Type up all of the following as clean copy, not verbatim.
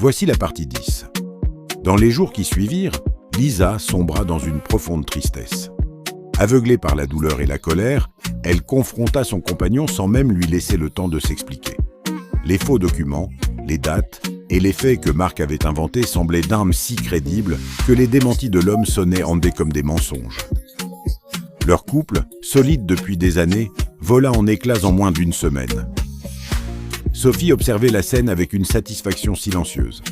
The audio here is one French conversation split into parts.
Voici la partie 10. Dans les jours qui suivirent, Lisa sombra dans une profonde tristesse. Aveuglée par la douleur et la colère, elle confronta son compagnon sans même lui laisser le temps de s'expliquer. Les faux documents, les dates et les faits que Marc avait inventés semblaient d'armes si crédibles que les démentis de l'homme sonnaient en dé comme des mensonges. Leur couple, solide depuis des années, vola en éclats en moins d'une semaine. Sophie observait la scène avec une satisfaction silencieuse.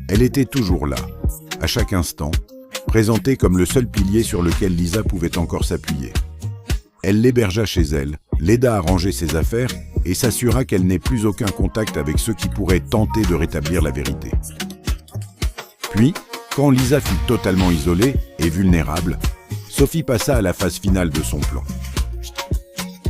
Elle était toujours là, à chaque instant, présentée comme le seul pilier sur lequel Lisa pouvait encore s'appuyer. Elle l'hébergea chez elle, l'aida à ranger ses affaires et s'assura qu'elle n'ait plus aucun contact avec ceux qui pourraient tenter de rétablir la vérité. Puis, quand Lisa fut totalement isolée et vulnérable, Sophie passa à la phase finale de son plan.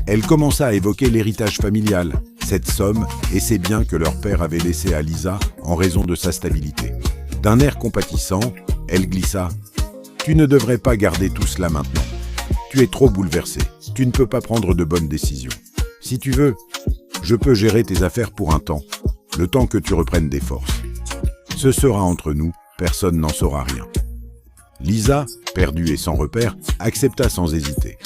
Elle commença à évoquer l'héritage familial, cette somme et ces biens que leur père avait laissés à Lisa en raison de sa stabilité. D'un air compatissant, elle glissa « Tu ne devrais pas garder tout cela maintenant. Tu es trop bouleversé. Tu ne peux pas prendre de bonnes décisions. Si tu veux, je peux gérer tes affaires pour un temps, le temps que tu reprennes des forces. Ce sera entre nous, personne n'en saura rien. » Lisa, perdue et sans repère, accepta sans hésiter.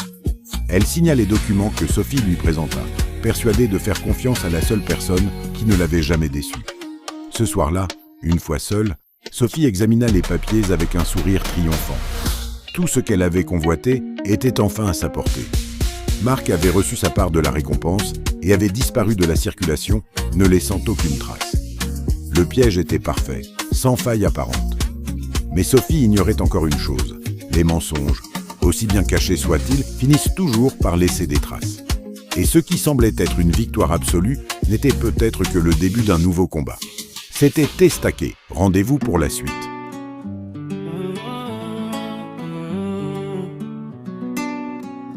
Elle signa les documents que Sophie lui présenta, persuadée de faire confiance à la seule personne qui ne l'avait jamais déçue. Ce soir-là, une fois seule, Sophie examina les papiers avec un sourire triomphant. Tout ce qu'elle avait convoité était enfin à sa portée. Marc avait reçu sa part de la récompense et avait disparu de la circulation, ne laissant aucune trace. Le piège était parfait, sans faille apparente. Mais Sophie ignorait encore une chose. Les mensonges, aussi bien cachés soient-ils, finissent toujours par laisser des traces. Et ce qui semblait être une victoire absolue n'était peut-être que le début d'un nouveau combat. C'était Testaqué. Rendez-vous pour la suite.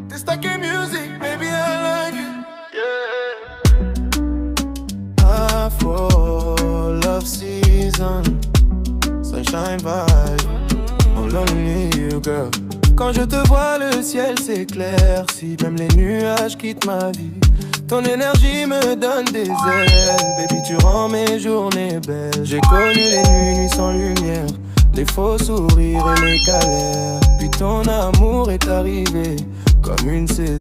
Testaqué music, baby, I like it. Yeah. Afro, love season, sunshine vibe, all only you, girl. Quand je te vois, le ciel s'éclaircit, même les nuages quittent ma vie. Ton énergie me donne des ailes, baby, tu rends mes journées belles. J'ai connu les nuits sans lumière, les faux sourires et les galères. Puis ton amour est arrivé comme une saison.